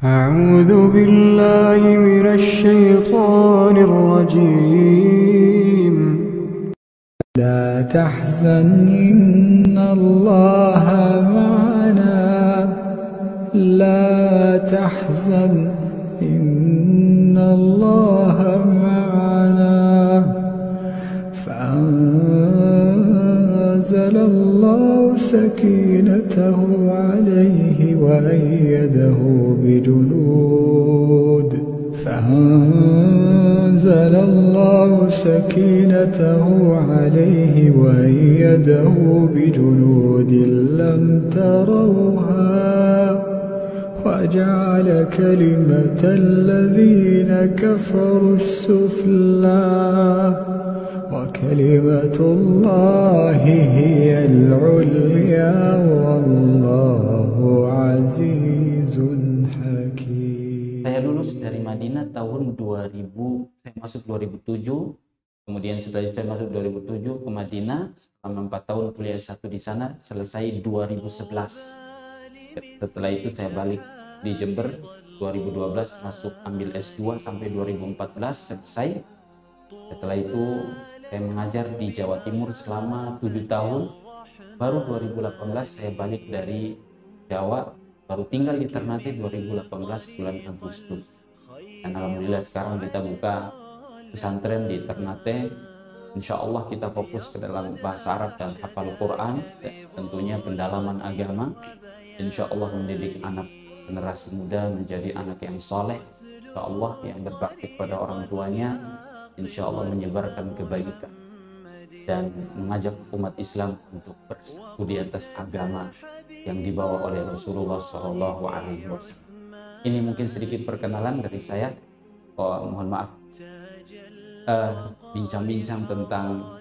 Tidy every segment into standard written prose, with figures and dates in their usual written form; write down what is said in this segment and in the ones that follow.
أعوذ بالله من الشيطان الرجيم. لا تحزن إن الله معنا. لا تحزن إن الله معنا. فأنزل الله سكينته عليه وأيده بجنود فأنزل الله سكينته عليه وأيده بجنود لم تروها وجعل كلمة الذين كفروا السفلى وكلمة الله هي العليا والله عزيز حكيم. Saya lulus dari Madinah tahun 2000, saya masuk 2007. Kemudian setelah saya masuk 2007 ke Madinah, selama 4 tahun kuliah S1 di sana, selesai 2011. Setelah itu saya balik di Jember 2012, masuk ambil S2 sampai 2014 selesai. Setelah itu saya mengajar di Jawa Timur selama 7 tahun. Baru 2018 saya balik dari Jawa, baru tinggal di Ternate 2018 bulan Agustus. Dan alhamdulillah sekarang kita buka pesantren di Ternate. Insya Allah kita fokus ke dalam bahasa Arab dan hafal Quran, tentunya pendalaman agama. Insya Allah mendidik anak generasi muda menjadi anak yang soleh, insya Allah yang berbakti kepada orang tuanya, insya Allah menyebarkan kebaikan dan mengajak umat Islam untuk bersatu di atas agama yang dibawa oleh Rasulullah SAW. Ini mungkin sedikit perkenalan dari saya. Mohon maaf, bincang-bincang tentang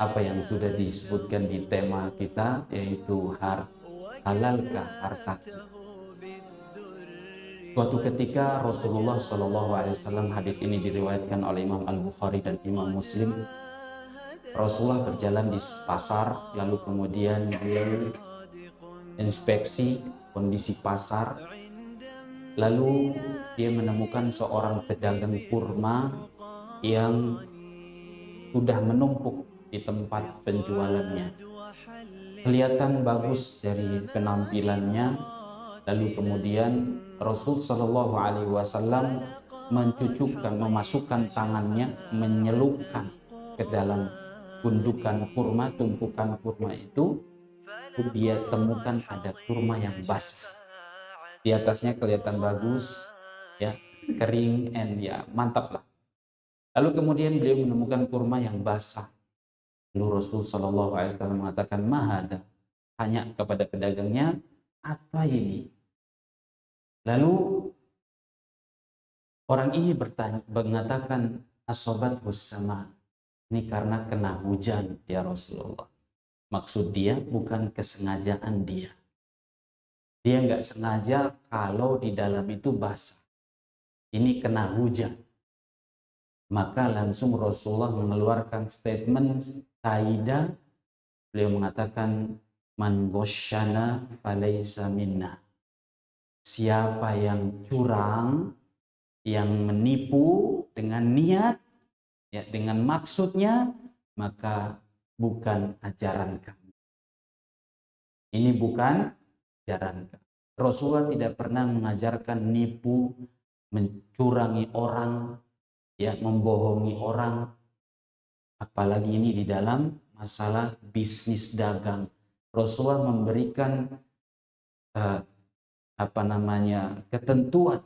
apa yang sudah disebutkan di tema kita, yaitu halalkah harta. Suatu ketika Rasulullah SAW, hadis ini diriwayatkan oleh Imam Al-Bukhari dan Imam Muslim. Rasulullah berjalan di pasar, lalu kemudian beliau inspeksi kondisi pasar. Lalu dia menemukan seorang pedagang kurma yang sudah menumpuk di tempat penjualannya. Kelihatan bagus dari penampilannya. Lalu kemudian Rasul Shallallahu Alaihi Wasallam memasukkan tangannya, menyelupkan ke dalam gundukan kurma, tumpukan kurma itu. Dia temukan ada kurma yang basah. Di atasnya kelihatan bagus, ya, kering, ya, mantap lah. Lalu kemudian beliau menemukan kurma yang basah. Lalu Rasul Shallallahu Alaihi Wasallam mengatakan, mahada, tanya kepada pedagangnya, apa ini? Lalu orang ini mengatakan, asobat sama, ini karena kena hujan ya Rasulullah. Maksud dia bukan kesengajaan dia. Dia nggak sengaja kalau di dalam itu basah. Ini kena hujan. Maka langsung Rasulullah mengeluarkan statement kaidah. Beliau mengatakan, man ghasyana falaysa minna. Siapa yang curang, yang menipu dengan niat, ya, dengan maksudnya, maka bukan ajaran kami. Ini bukan ajaran kami. Rasulullah tidak pernah mengajarkan nipu, mencurangi orang, ya, membohongi orang. Apalagi ini di dalam masalah bisnis dagang. Rasulullah memberikan ketentuan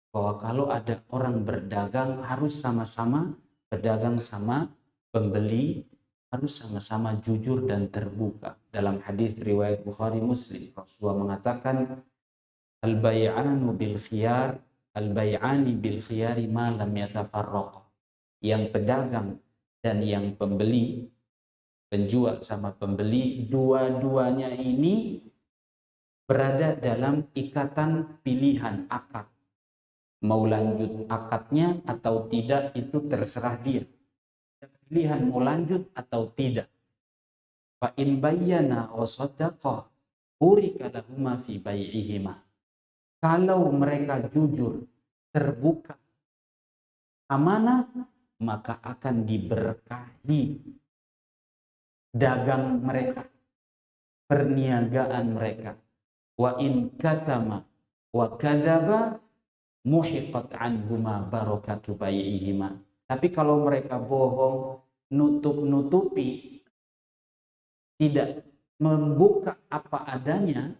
bahwa kalau ada orang berdagang harus sama-sama berdagang sama pembeli, harus sama-sama jujur dan terbuka. Dalam hadis riwayat Bukhari Muslim, Rasulullah mengatakan, al-bay'anu bil khiyar, al-bay'ani bil khiyari ma lam yatafarraqa. Yang pedagang dan yang pembeli, penjual sama pembeli, dua-duanya ini berada dalam ikatan pilihan akad. Mau lanjut akadnya atau tidak itu terserah dia. Pilihan mau lanjut atau tidak. Fa in bayyana wa saddaqa burika lahuma fi bai'ihima. Kalau mereka jujur, terbuka, amanah, maka akan diberkahi dagang mereka, perniagaan mereka. Wa in katama wa kadzaba muhiqat anhuma barakatu bai'ihima. Tapi kalau mereka bohong, nutup-nutupi, tidak membuka apa adanya,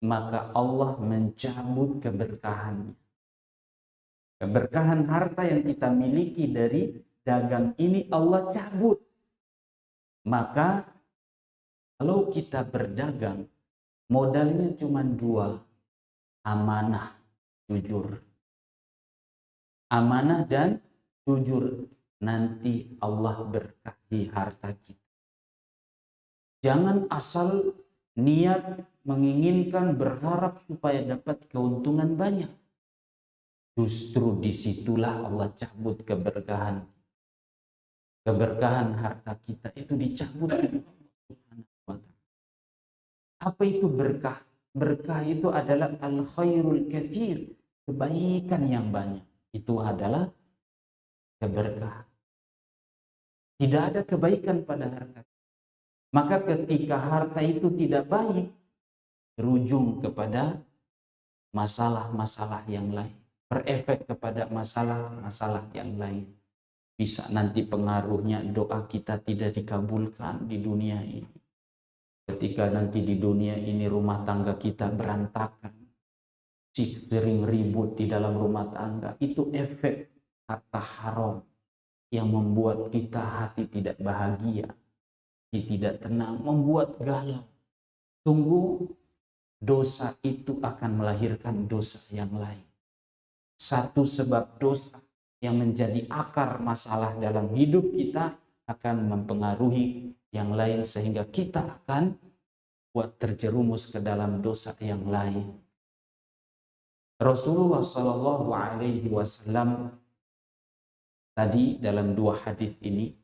maka Allah mencabut keberkahannya. Keberkahan harta yang kita miliki dari dagang ini Allah cabut. Maka kalau kita berdagang, modalnya cuma dua, amanah, jujur. Amanah dan jujur, nanti Allah berkahi harta kita. Jangan asal niat menginginkan, berharap supaya dapat keuntungan banyak. Justru disitulah Allah cabut keberkahan. Keberkahan harta kita itu dicabut oleh Allah Subhanahu wa Ta'ala. Apa itu berkah? Berkah itu adalah al-khairul katsir, kebaikan yang banyak. Itu adalah keberkahan. Tidak ada kebaikan pada harta. Maka ketika harta itu tidak baik, berujung kepada masalah-masalah yang lain, berefek kepada masalah-masalah yang lain. Bisa nanti pengaruhnya doa kita tidak dikabulkan di dunia ini. Ketika nanti di dunia ini rumah tangga kita berantakan, sering ribut di dalam rumah tangga, itu efek harta haram yang membuat kita hati tidak bahagia, hati tidak tenang, membuat galau. Sungguh dosa itu akan melahirkan dosa yang lain. Satu sebab dosa yang menjadi akar masalah dalam hidup kita akan mempengaruhi yang lain, sehingga kita akan buat terjerumus ke dalam dosa yang lain. Rasulullah Shallallahu Alaihi Wasallam tadi dalam dua hadis ini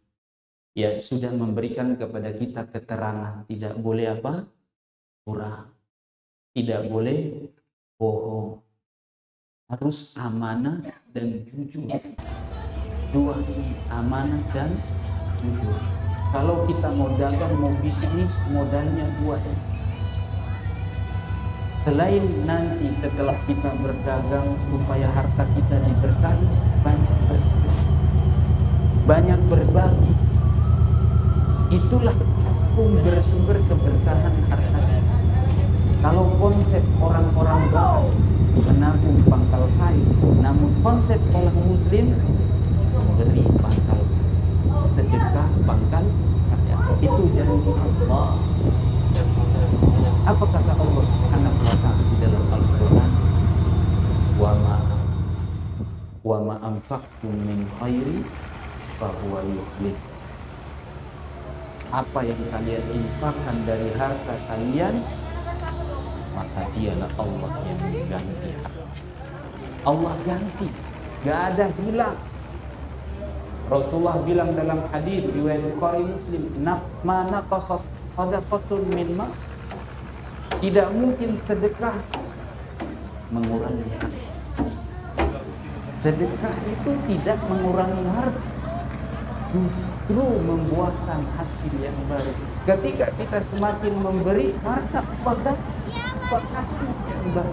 ya sudah memberikan kepada kita keterangan, tidak boleh apa? Kurang, tidak boleh bohong, harus amanah dan jujur. Dua ini, amanah dan jujur. Kalau kita mau dagang, mau bisnis, modalnya dua ini. Selain nanti setelah kita berdagang supaya harta kita diberkahi, banyak bersedekah, banyak berbagi. Itulah sumber keberkahan harta. Kalau konsep orang-orang barat menabung pangkal kayu, namun konsep orang muslim beri pangkal kayu, sedekah pangkal kayu. Itu janji Allah. Apa kata Allah Subhanahu wa Ta'ala di dalam Al-Quran? Wa ma anfaqtum min khairi fa huwa yukhlif. Apa yang kalian infakkan dari harta kalian, maka dialah Allah yang mengganti. Allah ganti, gak ada hilang. Rasulullah bilang dalam hadis riwayat Bukhari Muslim, ma naqasat sadaqatun min ma. Tidak mungkin sedekah mengurangi harta. Sedekah itu tidak mengurangi harta, justru membuahkan hasil yang baru. Ketika kita semakin memberi harta, maka hasil yang baru.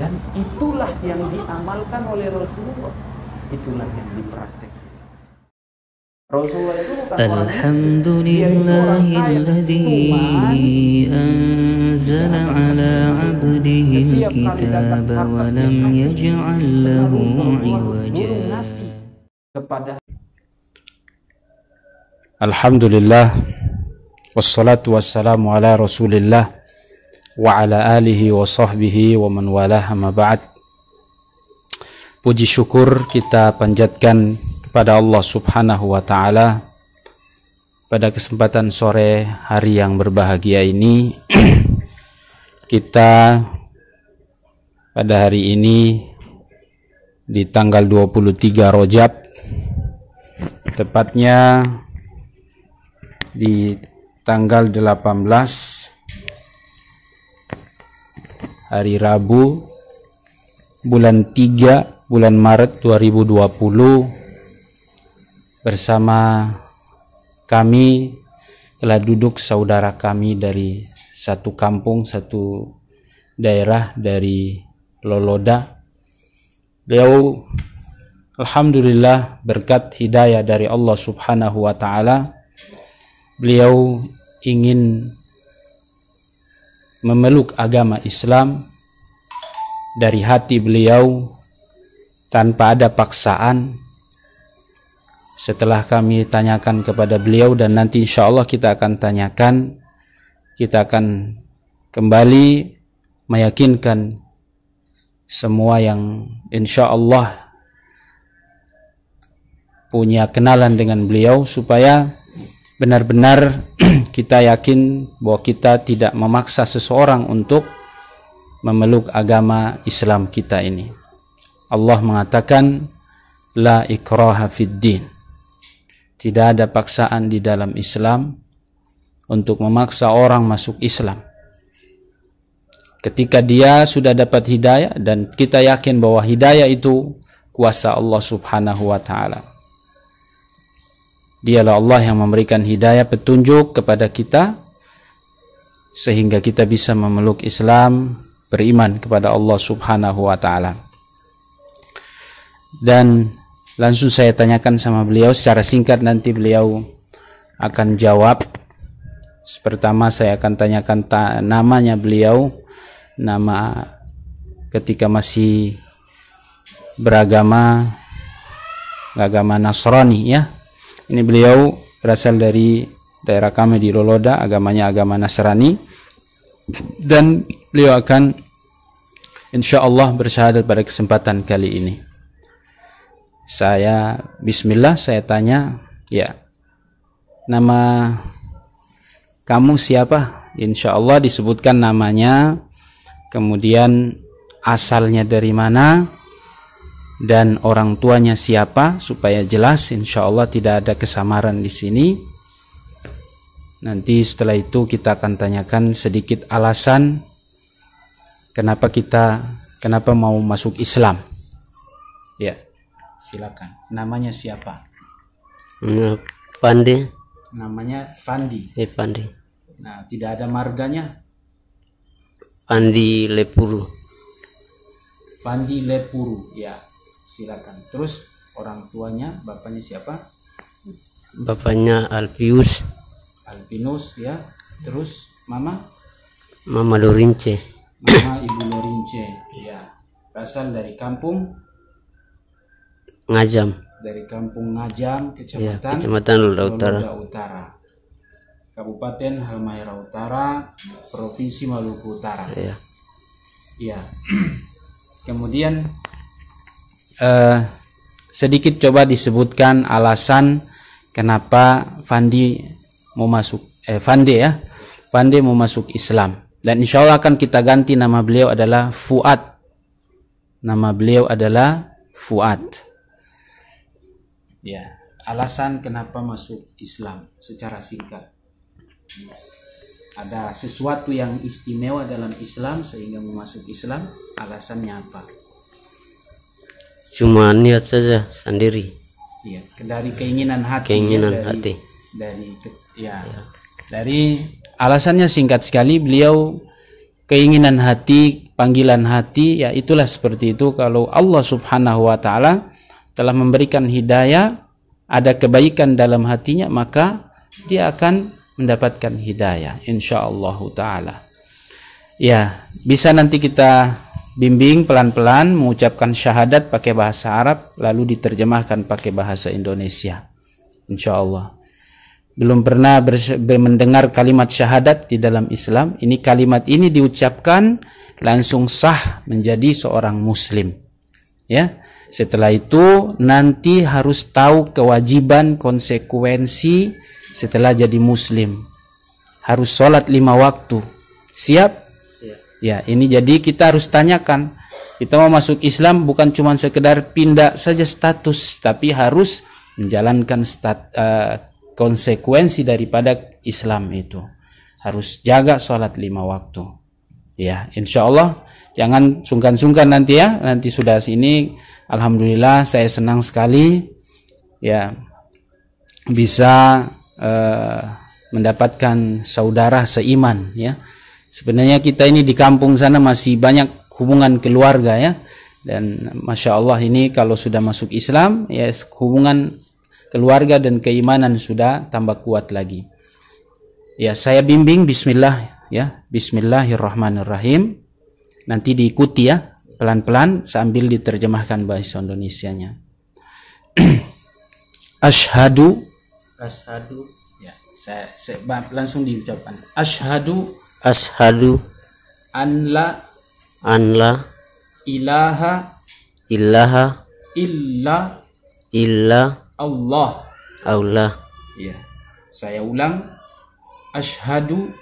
Dan itulah yang diamalkan oleh Rasulullah. Itulah yang dipraktikkan. Rasulullah itu bukan orang Alhamdulillahilladzi anzala ala 'abdihi al-kitaba wa lam yaj'al lahu 'iwaja. Alhamdulillah wassalatu wassalamu ala Rasulillah wa ala alihi wa sahbihi wa man walah, amma ba'd. Puji syukur kita panjatkan kepada Allah Subhanahu wa Ta'ala pada kesempatan sore hari yang berbahagia ini. Kita pada hari ini di tanggal 23 Rajab, tepatnya di tanggal 18 hari Rabu, bulan 3 bulan Maret 2020, bersama kami telah duduk saudara kami dari satu kampung, satu daerah dari Loloda. Beliau alhamdulillah berkat hidayah dari Allah Subhanahu wa taala, beliau ingin memeluk agama Islam dari hati beliau tanpa ada paksaan. Setelah kami tanyakan kepada beliau, dan nanti insya Allah kita akan tanyakan, kita akan kembali meyakinkan semua yang insya Allah punya kenalan dengan beliau, supaya benar-benar kita yakin bahwa kita tidak memaksa seseorang untuk memeluk agama Islam kita ini. Allah mengatakan la ikraha fid din. Tidak ada paksaan di dalam Islam untuk memaksa orang masuk Islam. Ketika dia sudah dapat hidayah, dan kita yakin bahwa hidayah itu kuasa Allah Subhanahu wa taala. Dialah Allah yang memberikan hidayah, petunjuk kepada kita sehingga kita bisa memeluk Islam, beriman kepada Allah Subhanahu wa taala. Dan langsung saya tanyakan sama beliau secara singkat, nanti beliau akan jawab. Pertama saya akan tanyakan namanya beliau, nama ketika masih beragama agama Nasrani ya. Ini beliau berasal dari daerah kami di Loloda, agamanya agama Nasrani, dan beliau akan insya Allah bersyahadat pada kesempatan kali ini. Saya bismillah, saya tanya, ya, nama kamu siapa? Insya Allah disebutkan namanya, kemudian asalnya dari mana, dan orang tuanya siapa, supaya jelas. Insya Allah tidak ada kesamaran di sini. Nanti setelah itu kita akan tanyakan sedikit alasan kenapa mau masuk Islam. Ya, silakan. Namanya siapa? Pandi. Namanya Fandi. Pandi. Nah, tidak ada marganya. Pandi Lepuru. Fandi Lepuru, ya. Silakan. Terus orang tuanya, bapaknya siapa? Bapaknya Alpius. Alpinus, ya. Terus mama? Mama Lorince. Mama Ibu Lorince, ya. Berasal dari kampung Ngajam. Dari kampung Ngajam, Ya, kecamatan Kecamatan Loloda Utara. Loloda Utara, Kabupaten Halmahera Utara, Provinsi Maluku Utara. Ya. Ya. Kemudian sedikit coba disebutkan alasan kenapa Fandi mau masuk Fandi mau masuk Islam. Dan insya Allah akan kita ganti nama beliau adalah Fuad. Nama beliau adalah Fuad. Ya, alasan kenapa masuk Islam secara singkat. Ada sesuatu yang istimewa dalam Islam sehingga mau masuk Islam, alasannya apa? Cuma niat saja sendiri. Iya, dari keinginan hati. Keinginan ya, hati. Dari alasannya singkat sekali, beliau keinginan hati, panggilan hati, ya itulah seperti itu. Kalau Allah Subhanahu wa taala telah memberikan hidayah, ada kebaikan dalam hatinya, maka dia akan mendapatkan hidayah insyaallah taala. Ya, bisa nanti kita bimbing pelan-pelan mengucapkan syahadat pakai bahasa Arab, lalu diterjemahkan pakai bahasa Indonesia insyaallah. Belum pernah mendengar kalimat syahadat di dalam Islam. Ini kalimat ini diucapkan langsung sah menjadi seorang muslim. Ya. Setelah itu nanti harus tahu kewajiban, konsekuensi setelah jadi muslim. Harus sholat 5 waktu. Siap? Siap. Ya, ini jadi kita harus tanyakan. Kita mau masuk Islam bukan cuma sekedar pindah saja status, tapi harus menjalankan konsekuensi daripada Islam itu. Harus jaga sholat 5 waktu. Ya, insya Allah jangan sungkan-sungkan nanti ya. Nanti sudah sini, alhamdulillah saya senang sekali ya bisa mendapatkan saudara seiman ya. Sebenarnya kita ini di kampung sana masih banyak hubungan keluarga ya. Dan masya Allah ini kalau sudah masuk Islam ya hubungan keluarga dan keimanan sudah tambah kuat lagi. Ya, saya bimbing bismillah ya. Bismillahirrahmanirrahim. Nanti diikuti ya pelan-pelan sambil diterjemahkan bahasa Indonesianya. Asyhadu ya, saya langsung diucapkan. Asyhadu an la ilaha illa Allah. Ya. Saya ulang. Asyhadu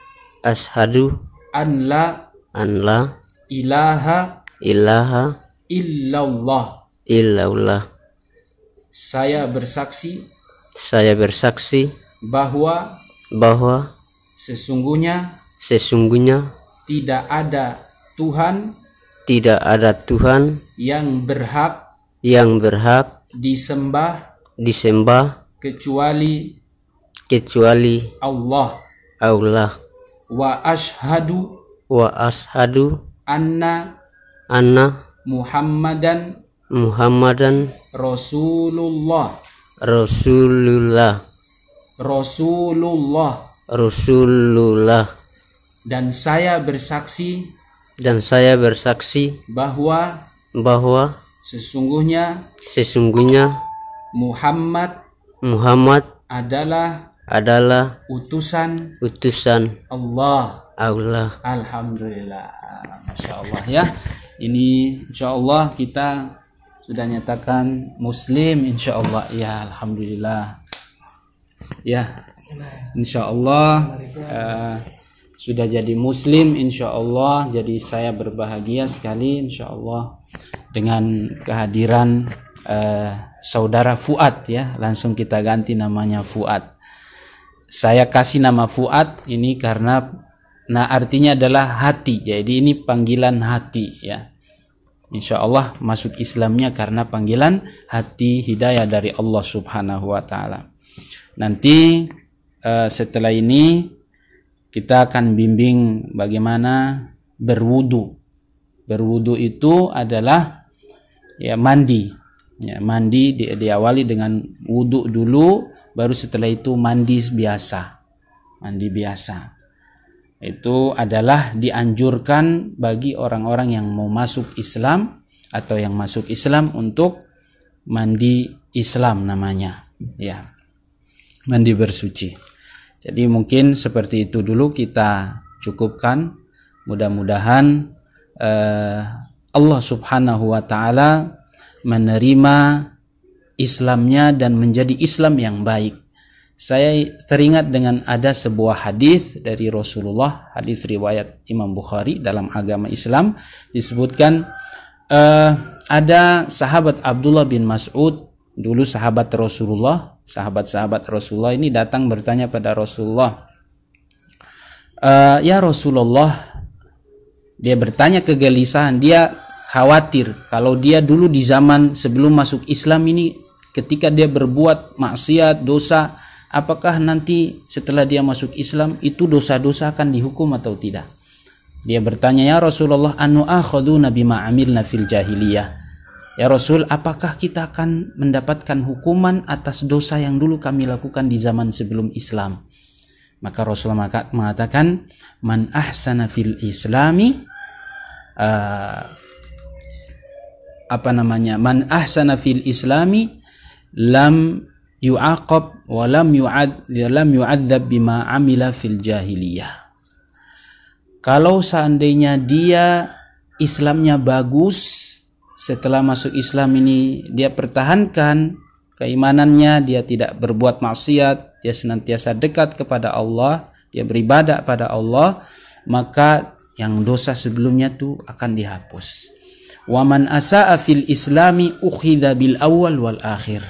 an la ilaha illallah. Saya bersaksi bahwa sesungguhnya tidak ada Tuhan yang berhak disembah kecuali Allah. Wa ashhadu anna Muhammadan Rasulullah. Dan saya bersaksi bahwa sesungguhnya Muhammad adalah utusan Allah. Alhamdulillah, masya Allah ya. Ini insya Allah kita sudah nyatakan Muslim insya Allah ya. Alhamdulillah ya. Insya Allah sudah jadi Muslim insya Allah. Jadi saya berbahagia sekali insya Allah dengan kehadiran saudara Fuad ya. Langsung kita ganti namanya Fuad. Saya kasih nama Fuad ini karena artinya adalah hati. Jadi ini panggilan hati ya. Insya Allah masuk Islamnya karena panggilan hati, hidayah dari Allah Subhanahu wa Ta'ala. Nanti setelah ini kita akan bimbing bagaimana berwudu. Berwudu itu adalah ya mandi. Ya, mandi diawali dengan wudu dulu, baru setelah itu mandi biasa. Mandi biasa. Itu adalah dianjurkan bagi orang-orang yang mau masuk Islam atau yang masuk Islam untuk mandi Islam namanya. Ya. Mandi bersuci. Jadi mungkin seperti itu dulu kita cukupkan. Mudah-mudahan Allah Subhanahu wa Ta'ala menerima Islamnya dan menjadi Islam yang baik. Saya teringat dengan ada sebuah hadis dari Rasulullah, hadis riwayat Imam Bukhari dalam agama Islam, disebutkan ada sahabat Abdullah bin Mas'ud, dulu sahabat Rasulullah. Sahabat-sahabat Rasulullah ini datang bertanya pada Rasulullah, ya Rasulullah, dia bertanya kegelisahan, dia khawatir kalau dia dulu di zaman sebelum masuk Islam ini ketika dia berbuat maksiat, dosa, apakah nanti setelah dia masuk Islam itu dosa-dosa akan dihukum atau tidak? Dia bertanya, ya Rasulullah, anu akhaduna bima amilna fil jahiliyah. Ya Rasul, apakah kita akan mendapatkan hukuman atas dosa yang dulu kami lakukan di zaman sebelum Islam? Maka Rasulullah mengatakan, man ahsana fil islami man ahsana fil islami lam yu'aqab wa lam yu'adzab bima amila fil jahiliyah. Kalau seandainya dia Islamnya bagus, setelah masuk Islam ini dia pertahankan keimanannya, dia tidak berbuat maksiat, dia senantiasa dekat kepada Allah, dia beribadah pada Allah, maka yang dosa sebelumnya itu akan dihapus. Wa man asa'a fil islami ukhidha bil awal wal akhir.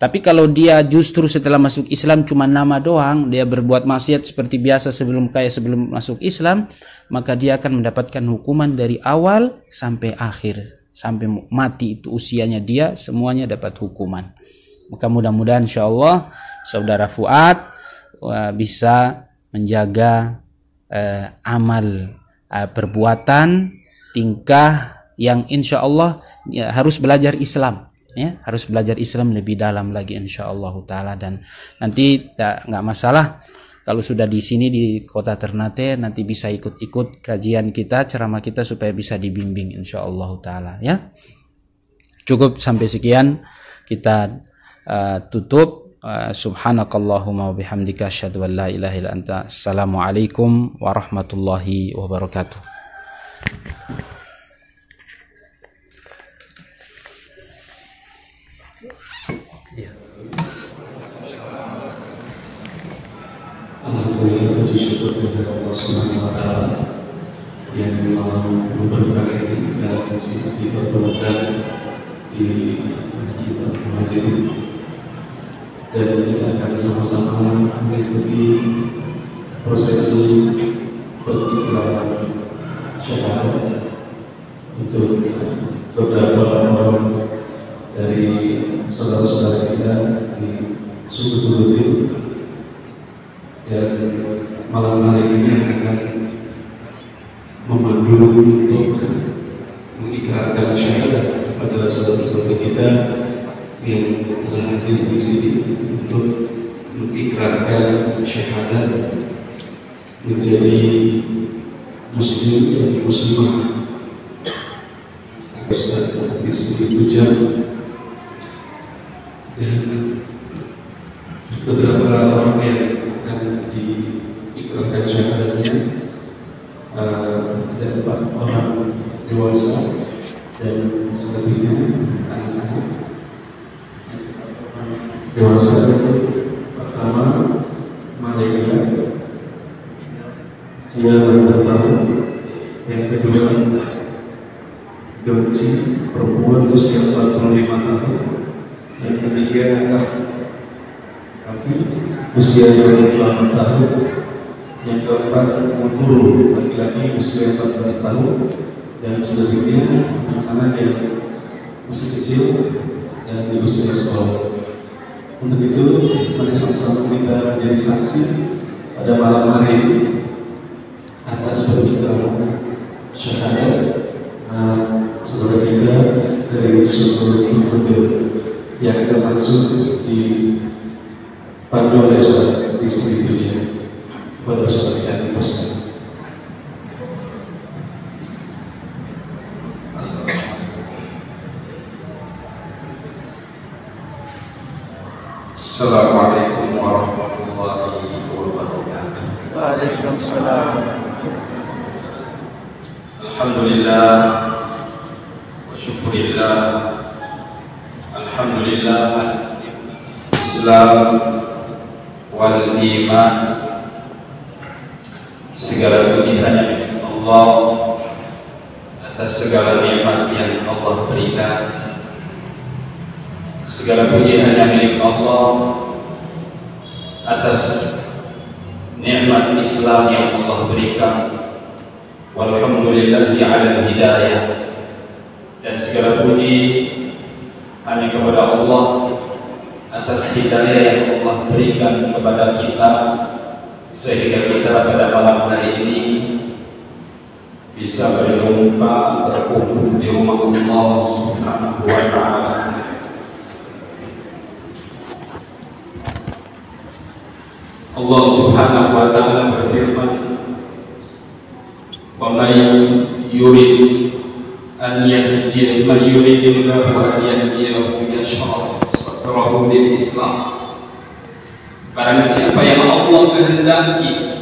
Tapi kalau dia justru setelah masuk Islam cuma nama doang, dia berbuat maksiat seperti biasa sebelum masuk Islam, maka dia akan mendapatkan hukuman dari awal sampai akhir, sampai mati itu usianya dia, semuanya dapat hukuman. Maka mudah-mudahan insyaallah saudara Fuad bisa menjaga amal, perbuatan, tingkah yang insyaallah ya, harus belajar Islam. Ya, harus belajar Islam lebih dalam lagi insyaallah taala, dan nanti nggak masalah kalau sudah di sini di Kota Ternate nanti bisa ikut-ikut kajian kita, ceramah kita supaya bisa dibimbing insyaallah taala ya. Cukup sampai sekian kita tutup. Subhanakallahumma wa bihamdika asyhadu an la ilaha illa anta. Assalamualaikum warahmatullahi wabarakatuh. Alhamdulillah, puji syukur kepada Allah Subhanahu wa Ta'ala yang memang berberkah ini kita masih dipertemukan di Masjid Al-Muhajirin, dan kita akan sama-sama mengikuti prosesi periklanan syahadat untuk beberapa orang dari saudara-saudara kita di suku Tuluti. Dan malam hari ini akan memandu untuk mengikrarkan syahadat kepada saudara-saudara kita yang telah hadir di sini untuk mengikrarkan syahadat menjadi muslim dan muslimah. Ustaz Istri Puja dan beberapa orang yang akan diikrarkan syahadatnya, ada 4 orang dewasa dan selebihnya anak-anak. Dewasa pertama Malika, dia 8 tahun. Yang kedua Donci, perempuan usia 45 tahun. Yang ketiga Kaki, usia 28 tahun. Yang keempat Muturu, laki-laki usia 14 tahun. Dan selebihnya anak-anak yang masih kecil dan di usia sekolah. Untuk itu, mari sama-sama kita menjadi saksi pada malam hari ini atas pernikahan syahadat saudara kita dari suku Tuluti yang akan langsung di pandu oleh Ustaz Istri Puja kepada Ustaz yang dipersilakan. Assalamualaikum warahmatullahi wabarakatuh. Waalaikumsalam. Alhamdulillah wa syukurillah. Alhamdulillah Islam wal iman. Segala puji hanya milik Allah atas segala nikmat yang Allah berikan. Segala puji hanya milik Allah atas nikmat Islam yang Allah berikan. Walhamdulillahi ala hidayah. Dan segala puji hanya kepada Allah atas hidayah yang Allah berikan kepada kita, sehingga kita pada malam hari ini bisa berjumpa, berkumpul di rumah Allah Subhanahu wa Ta'ala. Allah Subhanahu wa Ta'ala berfirman, "Wa may yurid an yahdiyallahu an yahdiyahu yashra' sadrahu lil Islam." Barang siapa yang Allah kehendaki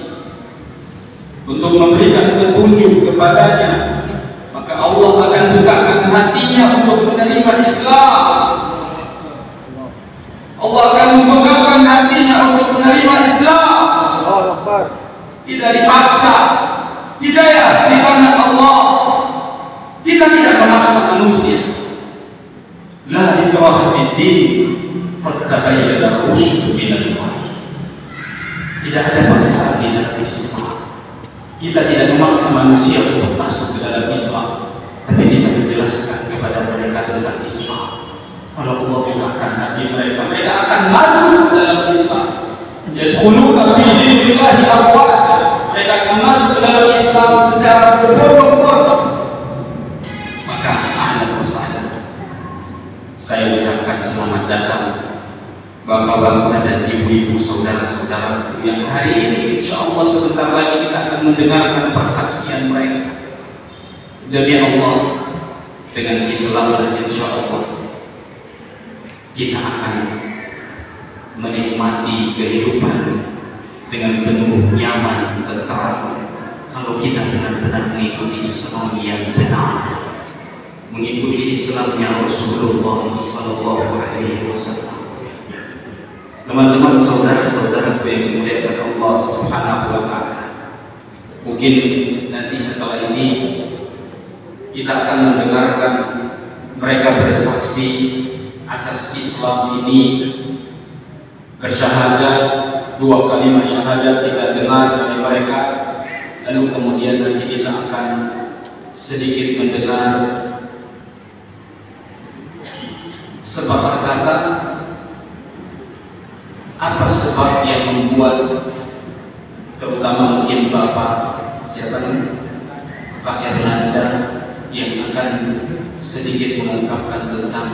untuk memberikan petunjuk kepadanya, maka Allah akan bukakan hatinya untuk menerima Islam. Allah akan membukakan hatinya untuk menerima Islam. Tidak dipaksa. Hidayah di tangan Allah. Kita tidak memaksa manusia. La ikraha fid din, qad tabayyana rusydu minal ghayy. Tidak ada paksaan di dalam Islam. Kita tidak memaksa manusia untuk masuk ke dalam Islam, tapi kita menjelaskan kepada mereka tentang Islam. Kalau Allah bukakan hati mereka, mereka akan masuk ke dalam Islam. Yadkhuluna fi dinillahi afwaja. Mereka akan masuk ke dalam Islam secara berbondong-bondong. Maka ahlan wa sahlan, saya ucapkan selamat datang bapak-bapak dan ibu-ibu, saudara-saudara yang hari ini insya Allah sebentar lagi kita akan mendengarkan persaksian mereka. Demi Allah, dengan Islam dan insya Allah kita akan menikmati kehidupan dengan penuh nyaman, tentram. Kalau kita benar-benar mengikuti Islam yang benar, mengikuti Islamnya Rasulullah Sallallahu Alaihi Wasallam. Teman-teman, saudara-saudara yang dimuliakan Allah Subhanahu Wa Taala, mungkin nanti setelah ini kita akan mendengarkan mereka bersaksi atas Islam ini, bersyahadat, 2 kalimat syahadat kita dengar dari mereka, lalu kemudian nanti kita akan sedikit mendengar sepatah kata apa sebab yang membuat, terutama mungkin Bapak siapa nih, Pak Erlanda, yang akan sedikit mengungkapkan tentang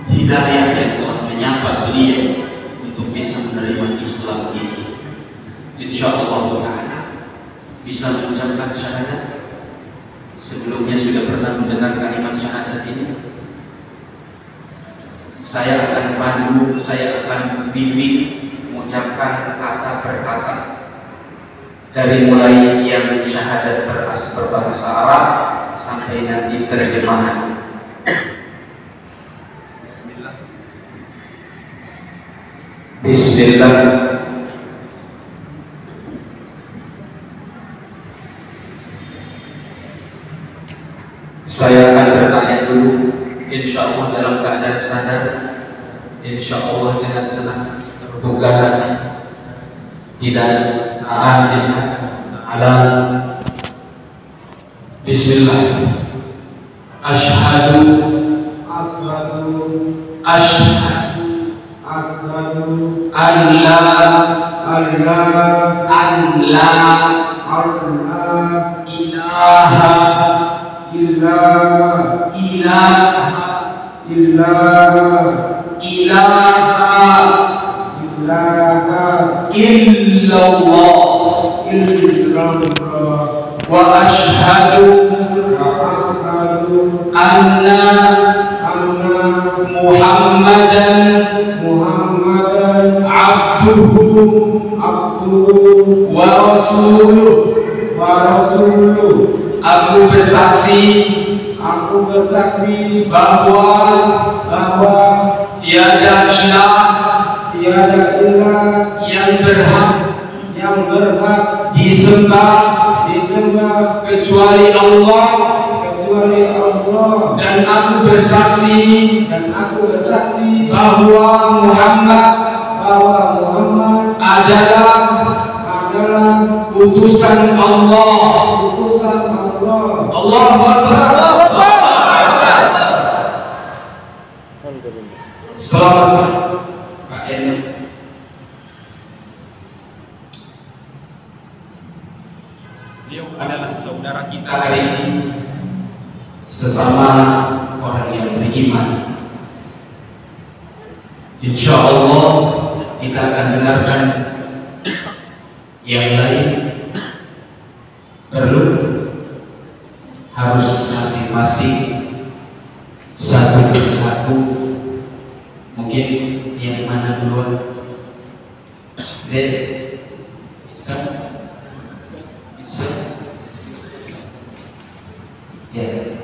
hidayah yang telah menyapa beliau untuk bisa menerima Islam ini. Insya Allah Ta'ala bisa mengucapkan syahadat. Sebelumnya sudah pernah mendengar kalimat syahadat ini. Saya akan pandu, saya akan bimbing mengucapkan kata per kata, dari mulai yang syahadat berbahasa Arab sampai nanti terjemahan. Bismillah. Saya akan bertanya dulu, insya Allah dalam keadaan sadar, insya Allah dengan senang, terbuka hati, tidak alam. Bismillah. Ashhadu an la illallah wa ashhadu anna Muhammadan abduhu wa rasuluh. Aku bersaksi bahwa tiada ilah yang berhak disembah kecuali Allah, dan aku bersaksi bahwa Muhammad adalah utusan Allah. Allahu Akbar. Selamat Pak Eni. Beliau adalah saudara kita hari ini, sesama orang yang beriman. Insya Allah kita akan dengarkan yang lain. Perlu harus masing-masing satu persatu. Mungkin yang mana duluan? Bisa? Ya.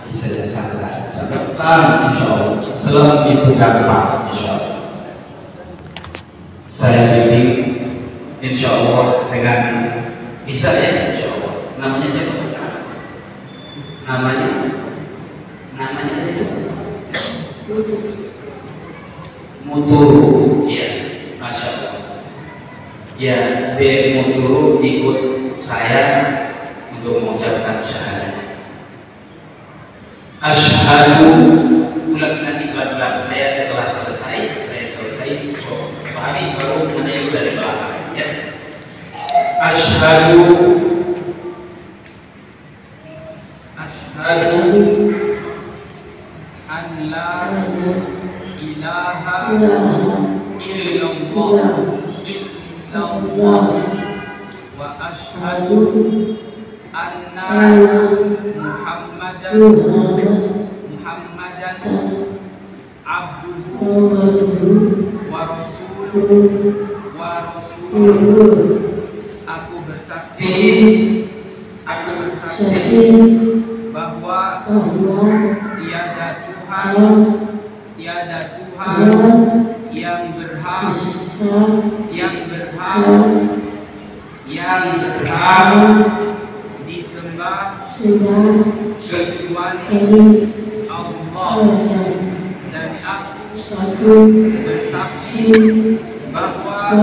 Bisa ya, santai. Insya Allah Islam itu gampang, insya Allah. Saya bimbing insya Allah dengan bisa ya, insya Allah. Namanya siapa? Namanya Namanya saja Muturu, ya, masya Allah. Ya, dia Muturu ikut saya untuk mengucapkan syahadat. Asyhadu, ulang nanti pelan-pelan. Saya setelah selesai, so habis baru menanya dari belakang. Ya. Asyhadu an la ilaha illallah wa asyhadu anna Muhammadan abduhu wa rasuluhu. Aku bersaksi bahwa tiada Tuhan yang berhak disembah kecuali Allah, dan aku bersaksi bahwa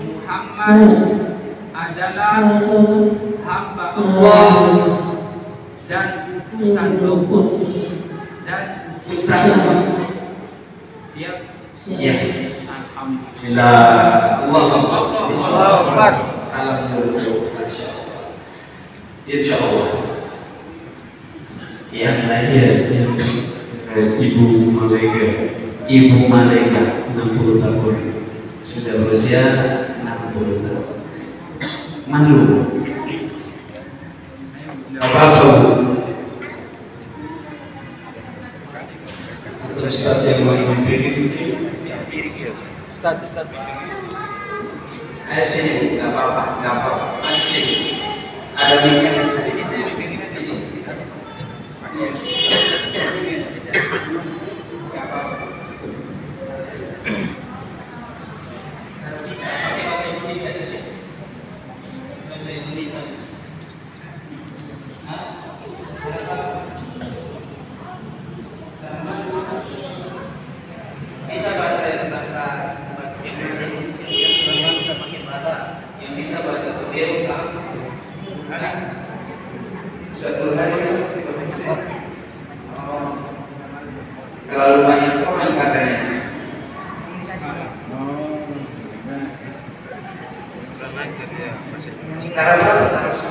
Muhammad adalah hamba Allah dan utusan Allah. Siap? Ya. Alhamdulillah. Allahu Akbar. Salam dulu. Insyaallah. Yang lahir yang Ibu Maleka 60 tahun, sudah berusia 60 tahun. Malu. Apa-apa. Ustaz yang memimpin. Ustaz. Ayo sini, nggak apa-apa. Ayo sini. Ada mic-nya Ustaz. Bisa bahasa yang bisa bahasa Turki ada satu hari bisa. Terlalu banyak orang katanya. Sekarang harus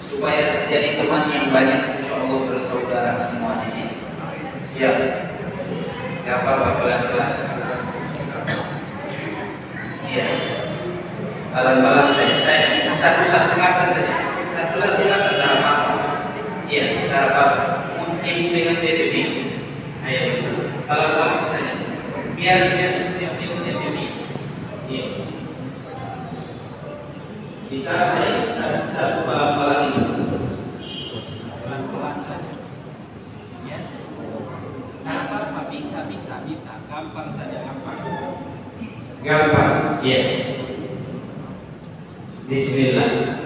supaya jadi teman yang banyak, insya Allah bersaudara semua di sini. Siap? Gak apa-apa, pelan-pelan. Iya. Pelan-pelan saja. Satu-satu kata saja. Satu-satu kata tidak apa-apa. Iya, tidak apa-apa. Ibu dengan dia bikin. Ayo, pelan-pelan saja. Biar dia. Iya. Bisa saya satu pelan-pelan itu. Pelan-pelan saja. Ya. Apa bisa. Gampang saja, gampang. Ya. Bismillah.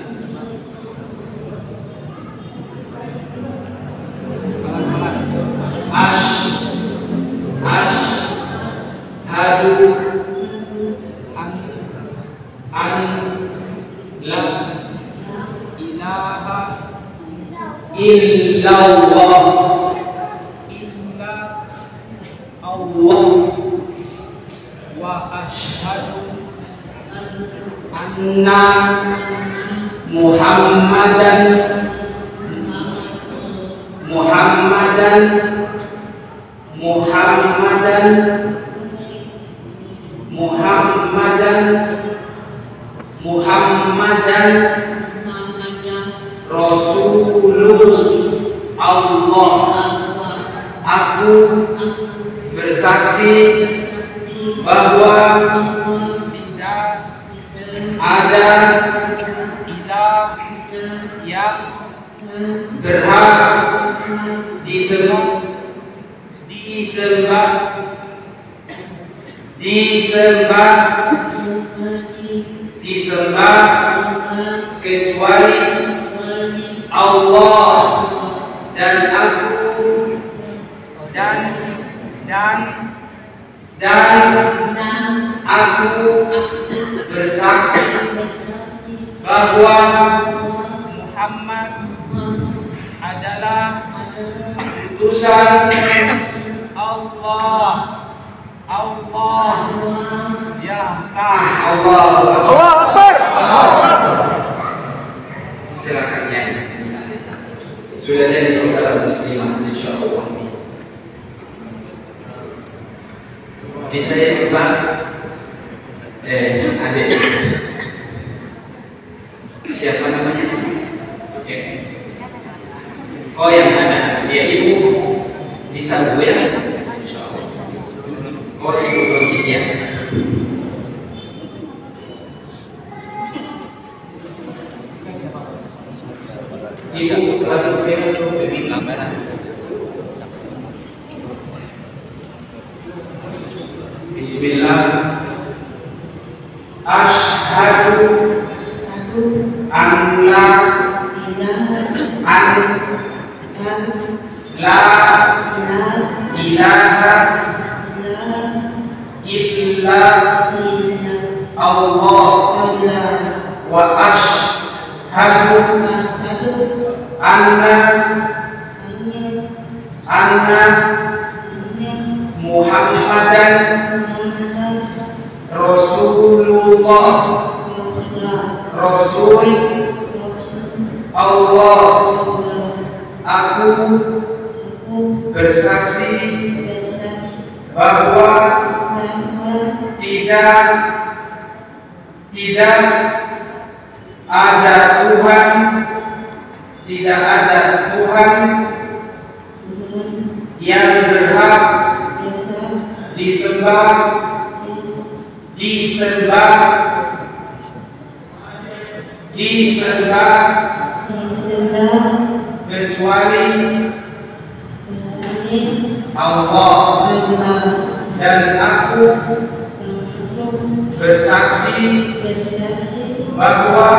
Pelan-pelan. Asyhadu an la ilaha illallah wa asyhadu anna Muhammadan Rasulullah. Aku bersaksi bahwa tidak ada ilah yang berhak disembah kecuali Allah, dan aku bersaksi bahwa Muhammad adalah utusan Allah yang sah. Allah Akbar. Silakan nyanyi. Sudah jadi saudara muslimah insyaallah. Di saya Pak adik siapa namanya? Oh yang ada dia ibu di Sabu ya. Oh ibu kuncinya. Ibu telah saya di kamera. Bismillah. Asyhadu an la ilaha illa Allah wa asyhadu anna Muhammadan Rasulullah, Rasul Allah. Aku bersaksi bahwa tidak ada Tuhan yang berhak disembah kecuali Allah, dan aku bersaksi bahwa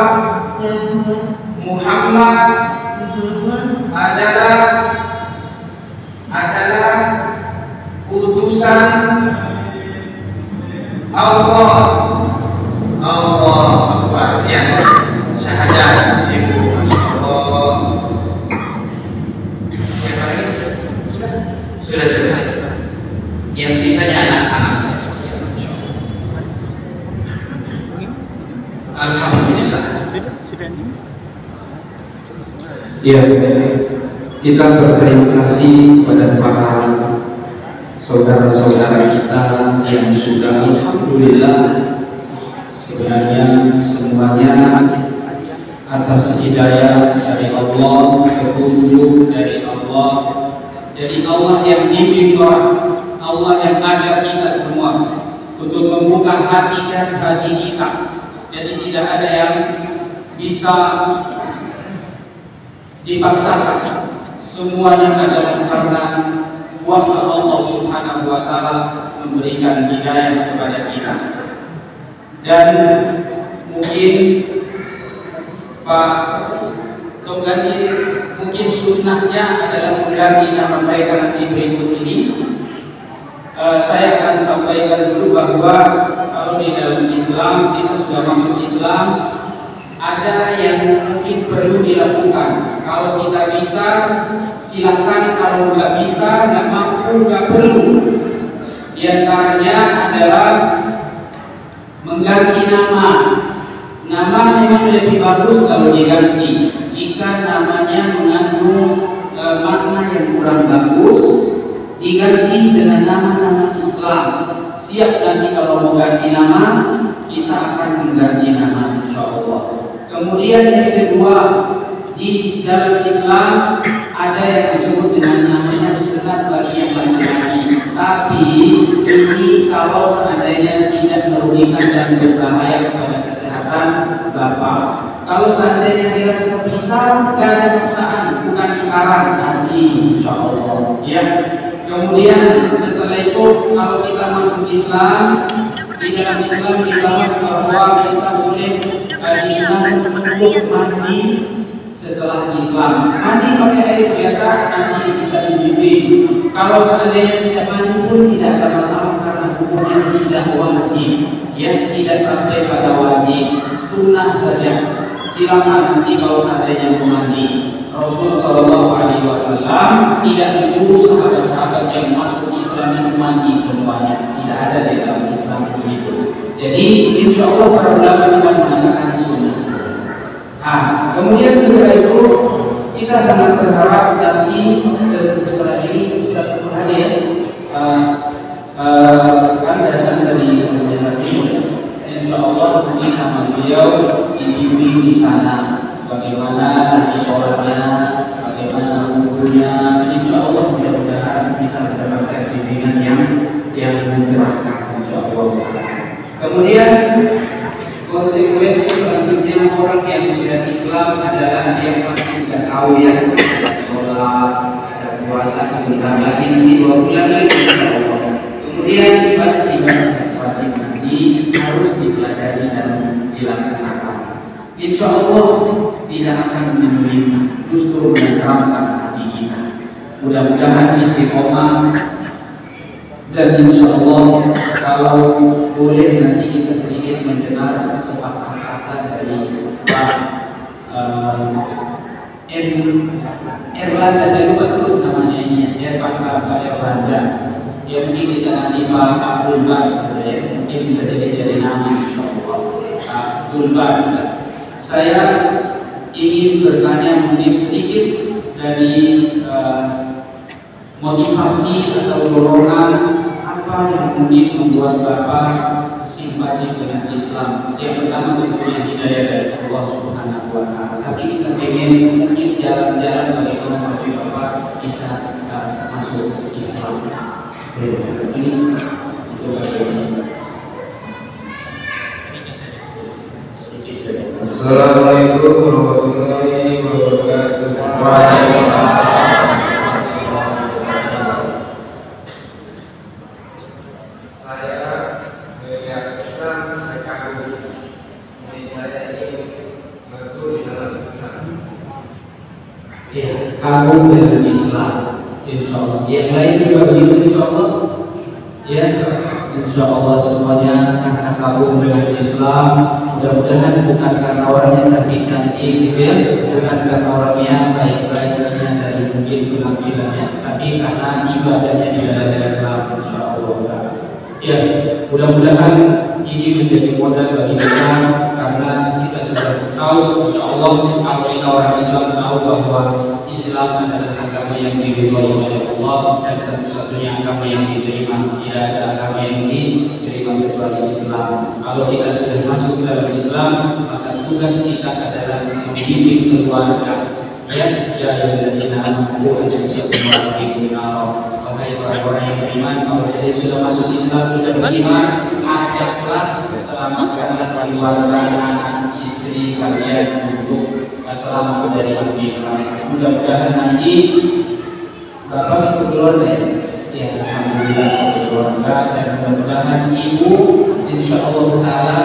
Muhammad adalah utusan Allah. Allah Akbar. Ya, syahadat ibu, masyaallah. Siapa lagi? Sudah selesai. Yang sisanya anak-anak. Alhamdulillah. Ya, kita berterima kasih kepada para saudara-saudara kita yang sudah alhamdulillah sebenarnya semuanya atas hidayah dari Allah, petunjuk dari Allah. Jadi Allah yang bimbing orang, Allah yang ajak kita semua untuk membuka hati dan hati kita. Jadi tidak ada yang bisa dipaksakan. Semuanya adalah karena kuasa Allah Subhanahu wa taala memberikan hidayah kepada kita. Dan mungkin Pak Tonggani mungkin sunnahnya adalah mengganti nama mereka nanti berikut ini. Saya akan sampaikan dulu bahwa kalau di dalam Islam, kita sudah masuk Islam, ada yang mungkin perlu dilakukan. Kalau kita bisa, silakan. Kalau nggak bisa, nggak mampu, nggak perlu. Di antaranya adalah mengganti nama. Nama memang lebih bagus kalau diganti. Jika namanya mengandung makna yang kurang bagus, diganti dengan nama-nama Islam. Siap nanti kalau mau ganti nama, kita akan mengganti nama, insya Allah. Kemudian yang kedua, di dalam Islam ada yang disebut dengan namanya sunat bagi yang laki-laki. Tapi ini kalau seandainya tidak merugikan dan berbahaya kepada kesehatan bapak. Kalau seandainya dirasa bisa, tidak ada paksaan, bukan sekarang, nanti insya Allah. Ya. Kemudian setelah itu kalau kita masuk Islam, di dalam Islam dibahas bahwa kita boleh disunahkan untuk mandi setelah Islam. Mandi pakai air biasa nanti bisa dibimbing. Kalau seandainya tidak mandi pun tidak ada masalah karena hukum hukumnya tidak wajib, ya, tidak sampai pada wajib, sunnah saja. Silakan nanti kalau seandainya mau mandi. Rasul Shallallahu Alaihi Wasallam tidak menyuruh sahabat-sahabat yang masuk Islam itu mandi semuanya. Tidak ada di dalam Islam begitu. Jadi insya Allah para ulama juga mengatakan sunnah. Kemudian setelah itu kita sangat berharap nanti setelah ini Ustaz Burhan ya kan datang dari Jawa Timur. Insya Allah nanti nama beliau dibimbing di sana. Bagaimana nanti sholatnya, bagaimana wudunya, insya Allah mudah-mudahan bisa mendapatkan bimbingan yang mencerahkan, insya Allah. Kemudian konsekuensi selanjutnya orang yang sudah Islam adalah yang masih tidak tahu ya, sholat, ada puasa sebentar lagi nanti 2 bulan lagi, insya Allah. Kemudian ibadah wajib nanti harus dipelajari dan dilaksanakan. Insya Allah tidak akan menyulitkan, justru menerangkan hati kita. Mudah-mudahan istiqomah dan insya Allah kalau boleh nanti kita sedikit mendengar sepatah kata dari Pak Erlanda, saya lupa terus namanya ini, Pak Erlanda. Ya mungkin kita nanti Pak Abdul Bar, mungkin bisa jadi nama insya Allah. Pak Abdul Bar. Saya ingin bertanya mungkin sedikit dari motivasi atau dorongan apa yang mungkin membuat Bapak simpati dengan Islam. Yang pertama tentunya hidayah dari Allah Subhanahu wa Ta'ala. Tapi kita ingin mungkin jalan-jalan bagaimana sampai Bapak bisa masuk Islam. Ini itu bagaimana. Assalamualaikum warahmatullahi wabarakatuh. Saya melihat Islam kagum. Jadi saya ini masuk di dalam Islam. Ya, kagum dengan Islam, insya Allah. Yang lain juga begitu, insya Allah. Ya, insya Allah semuanya karena kagum dengan Islam. Mudah-mudahan bukan karena orangnya cantik-cantik gitu ya, bukan karena orangnya baik-baiknya dari mungkin penampilannya, tapi karena ibadahnya di dalam Islam, insya Allah. Ya, mudah-mudahan ini menjadi modal bagi kita karena kita sudah tahu, insya Allah kalau kita orang Islam tahu bahwa Islam adalah agama yang diridhoi oleh Allah dan satu-satunya agama yang diterima. Tidak ada agama yang diterima kecuali Islam. Kalau kita sudah masuk dalam Islam, maka tugas kita adalah membimbing keluarga. Ya, dari anak-anak dan semua di wahai orang-orang yang beriman, kalau jadi sudah masuk Islam, sudah beriman, ajaklah, selamatkanlah keluarga, anak, istri kalian untuk selamat dari api neraka. Mudah-mudahan nanti Bapak satu keluarga ya, alhamdulillah satu keluarga, dan mudah-mudahan Ibu insya Allah Taala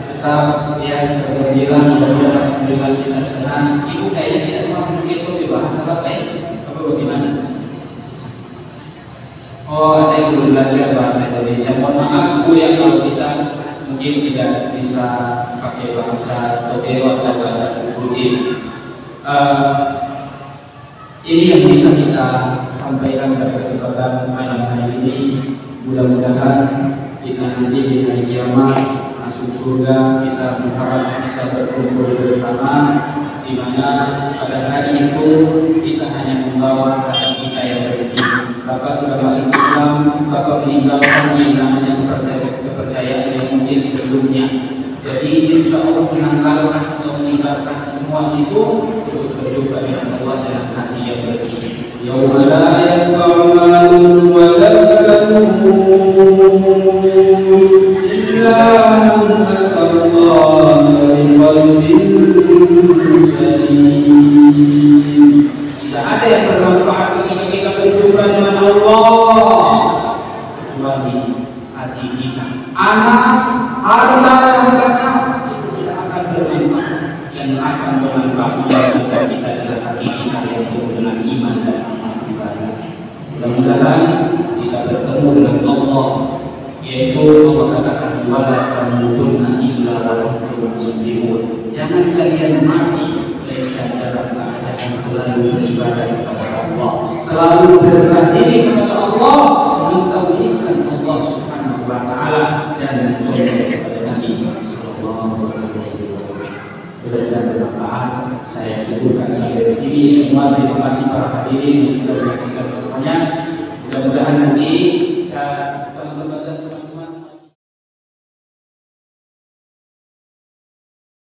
tetap yang bergembira, mudah-mudahan membuat kita senang. Ibu kayaknya tidak mau begitu di bahasa apa ya? Apa bagaimana? Oh, ada yang belum belajar bahasa Indonesia. Mohon maaf Bu ya kalau kita mungkin tidak bisa pakai bahasa Tokyo atau bahasa Putih. Ini yang bisa kita sampaikan pada kesempatan malam hari ini. Mudah-mudahan kita nanti di hari kiamat masuk surga, kita berharap bisa berkumpul bersama, di mana pada hari itu kita hanya membawa hati kita yang bersih. Bapak sudah masuk Islam, Bapak meninggalkan yang namanya kepercayaan yang mungkin sebelumnya. Jadi insya Allah menanggalkan atau meninggalkan semua itu untuk berjumpa dengan Allah dalam hati yang bersih. Yauma la yanfa'u malun wa la banun illa man atallaha biqalbin salim. Tidak ada yang bermanfaat ketika kita berjumpa dengan Allah kecuali hati kita. Anak, harta, itu tidak akan bermanfaat. Yang akan bermanfaat ketika kita adalah hati kita yang penuh dengan iman dan amal ibadah. Mudah-mudahan kita bertemu dengan Allah. Ya, selalu berserah diri kepada Allah, mentauhidkan Allah Subhanahu wa taala dan mencontoh kepada Nabi sallallahu alaihi wasallam. Mudah-mudahan bermanfaat. Saya cukupkan sampai di sini. Semua terima kasih para hadirin yang sudah menyaksikan semuanya.